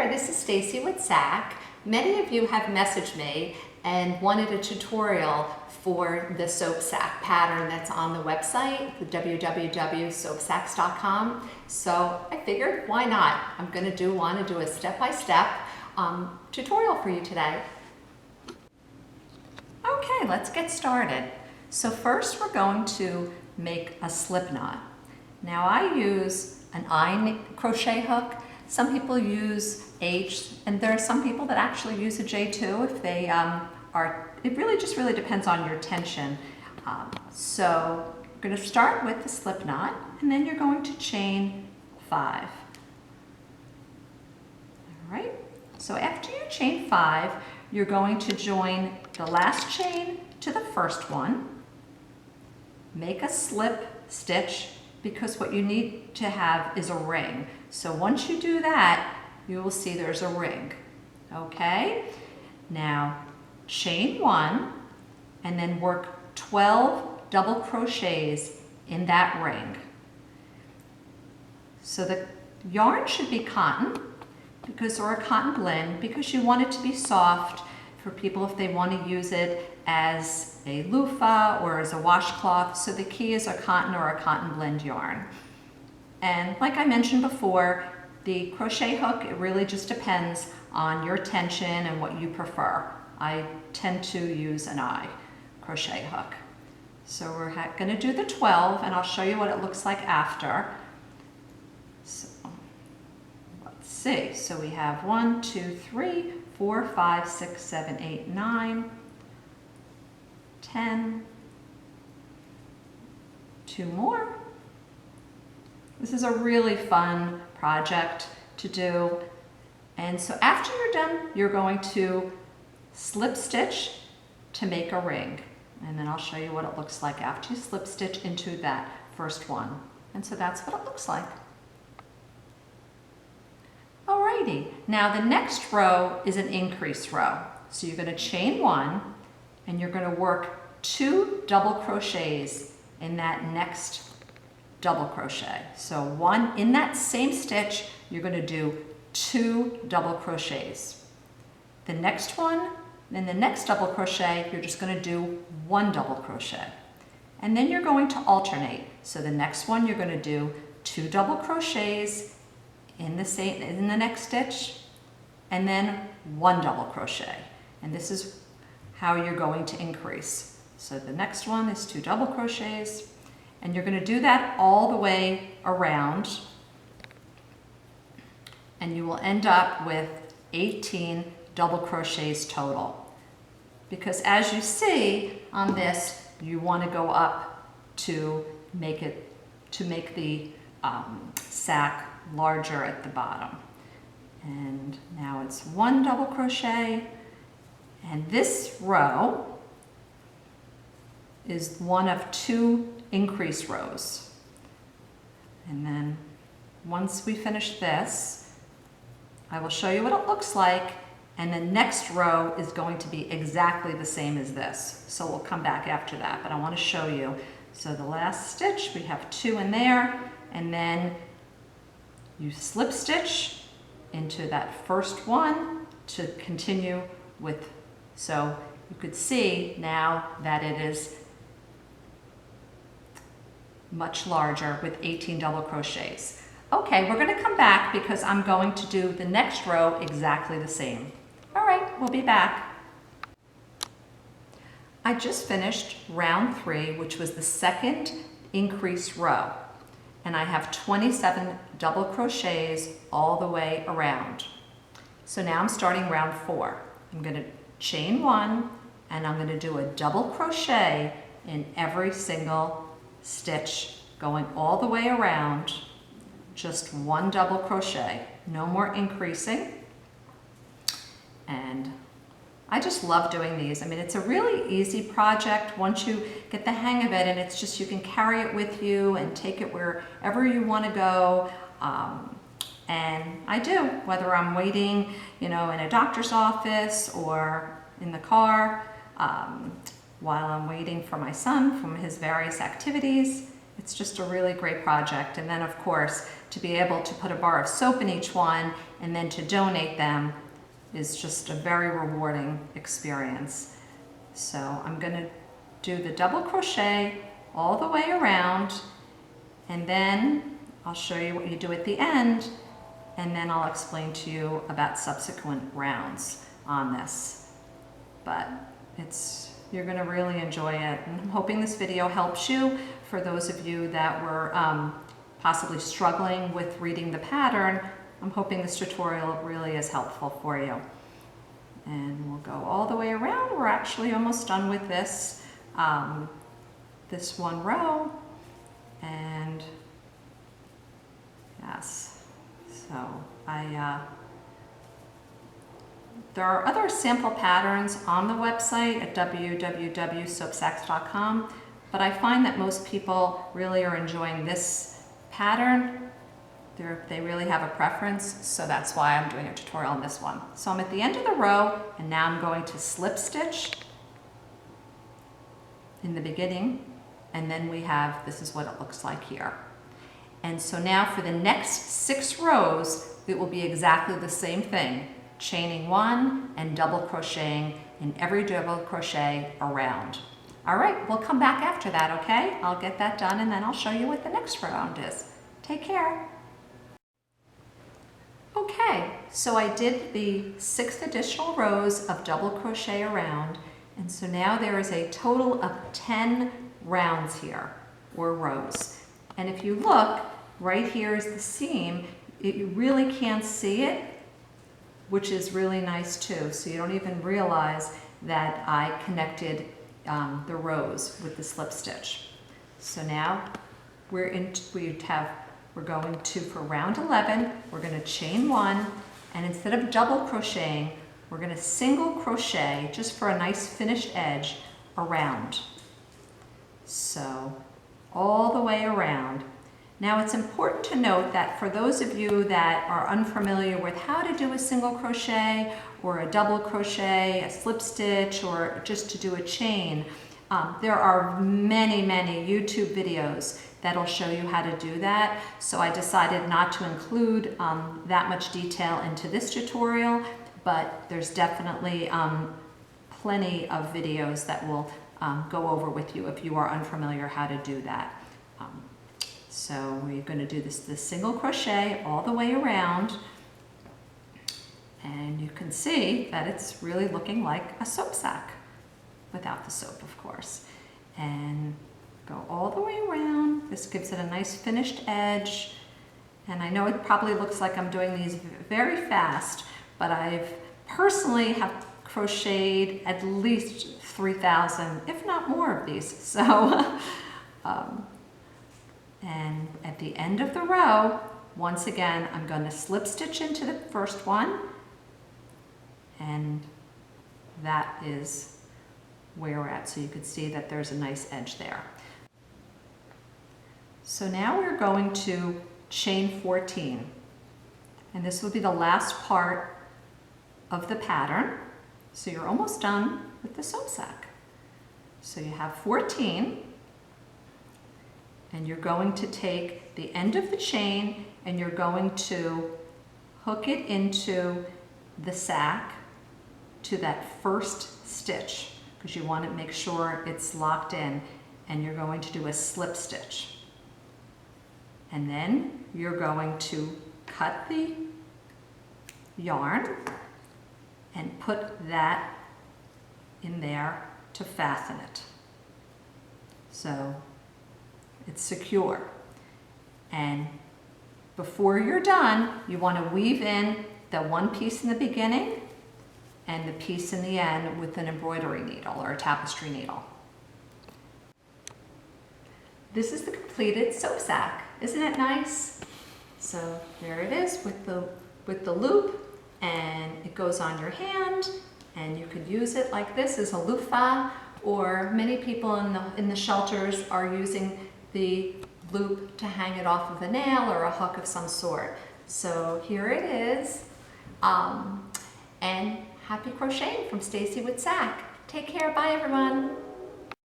there, this is Stacy with S.A.C.K. Many of you have messaged me and wanted a tutorial for the soap sack pattern that's on the website, the www.soapsacks.com. So I figured, why not? I'm going to want to do a step-by-step tutorial for you today. Okay, let's get started. So first we're going to make a slip knot. Now I use an I crochet hook. Some people use H, and there are some people that actually use a J too if they it really depends on your tension. So we're going to start with the slip knot, and then you're going to chain 5. All right, so after you chain 5, you're going to join the last chain to the first one, make a slip stitch, because what you need to have is a ring. So once you do that, you will see there's a ring. Okay? Now, chain 1 and then work 12 double crochets in that ring. So the yarn should be cotton, or a cotton blend, because you want it to be soft for people if they want to use it as a loofah or as a washcloth. So the key is a cotton or a cotton blend yarn. And like I mentioned before, the crochet hook, it really just depends on your tension and what you prefer. I tend to use an I crochet hook. So we're going to do the 12, and I'll show you what it looks like after. So let's see. So we have 1, 2, 3, 4, 5, 6, 7, 8, 9, 10, 2 more. This is a really fun project to do. And so after you're done, you're going to slip stitch to make a ring. And then I'll show you what it looks like after you slip stitch into that first one. And so that's what it looks like. Alrighty, now the next row is an increase row. So you're going to chain 1 and you're going to work 2 double crochets in that next double crochet. So one in that same stitch, you're going to do 2 double crochets. The next one, in the next double crochet, you're just going to do 1 double crochet. And then you're going to alternate. So the next one, you're going to do 2 double crochets in the next stitch, and then 1 double crochet. And this is how you're going to increase. So the next one is 2 double crochets, and you're going to do that all the way around, and you will end up with 18 double crochets total. Because as you see on this, you want to go up to make the sack larger at the bottom. And now it's 1 double crochet, and this row is one of 2 increase rows. And then once we finish this, I will show you what it looks like, and the next row is going to be exactly the same as this. So we'll come back after that, but I want to show you. So the last stitch, we have 2 in there, and then you slip stitch into that first one to continue with, so you could see now that it is much larger with 18 double crochets. Okay, we're going to come back because I'm going to do the next row exactly the same. All right, we'll be back. I just finished round 3, which was the second increase row. And I have 27 double crochets all the way around. So now I'm starting round 4. I'm going to chain 1, and I'm going to do a double crochet in every single stitch going all the way around. Just 1 double crochet, no more increasing. And I just love doing these. I mean, it's a really easy project once you get the hang of it, and it's just, you can carry it with you and take it wherever you want to go. And I do, whether I'm waiting, in a doctor's office or in the car, while I'm waiting for my son from his various activities. It's just a really great project. And then of course, to be able to put a bar of soap in each one and then to donate them is just a very rewarding experience. So I'm going to do the double crochet all the way around, and then I'll show you what you do at the end, and then I'll explain to you about subsequent rounds on this. But you're going to really enjoy it, and I'm hoping this video helps you. For those of you that were possibly struggling with reading the pattern, I'm hoping this tutorial really is helpful for you. And we'll go all the way around. We're actually almost done with this, this one row. And yes, so there are other sample patterns on the website at www.S.A.C.K.com, but I find that most people really are enjoying this pattern. They really have a preference, so that's why I'm doing a tutorial on this one. So I'm at the end of the row, and now I'm going to slip stitch in the beginning, and then this is what it looks like here. And so now for the next 6 rows, it will be exactly the same thing, chaining 1 and double crocheting in every double crochet around. All right, we'll come back after that, okay? I'll get that done, and then I'll show you what the next round is. Take care. Okay, so I did the 6 additional rows of double crochet around, and so now there is a total of 10 rounds here, or rows. And if you look, right here is the seam. You really can't see it, which is really nice too, so you don't even realize that I connected the rows with the slip stitch. So now we're going to, for round 11, we're going to chain 1, and instead of double crocheting, we're going to single crochet just for a nice finished edge around. So all the way around. Now it's important to note that for those of you that are unfamiliar with how to do a single crochet or a double crochet, a slip stitch, or just to do a chain, there are many YouTube videos that'll show you how to do that. So I decided not to include that much detail into this tutorial, but there's definitely plenty of videos that will go over with you if you are unfamiliar how to do that. So we're going to do this single crochet all the way around, and you can see that it's really looking like a soap sack, without the soap of course. And go all the way around. This gives it a nice finished edge, and I know it probably looks like I'm doing these very fast, but I've personally have crocheted at least 3,000, if not more of these. So and at the end of the row, once again, I'm going to slip stitch into the first one, and that is where we're at. So you can see that there's a nice edge there. So now we're going to chain 14, and this will be the last part of the pattern. So you're almost done with the soap sack. So you have 14, and you're going to take the end of the chain and you're going to hook it into the sack to that first stitch, because you want to make sure it's locked in, and you're going to do a slip stitch. And then you're going to cut the yarn and put that in there to fasten it. So it's secure. And before you're done, you want to weave in the one piece in the beginning and the piece in the end with an embroidery needle or a tapestry needle. This is the completed soap sack. Isn't it nice? So there it is with the loop, and it goes on your hand, and you could use it like this as a loofah, or many people in the shelters are using the loop to hang it off of a nail or a hook of some sort. So here it is, and happy crocheting from Stacy with S.A.C.K. Take care, bye everyone.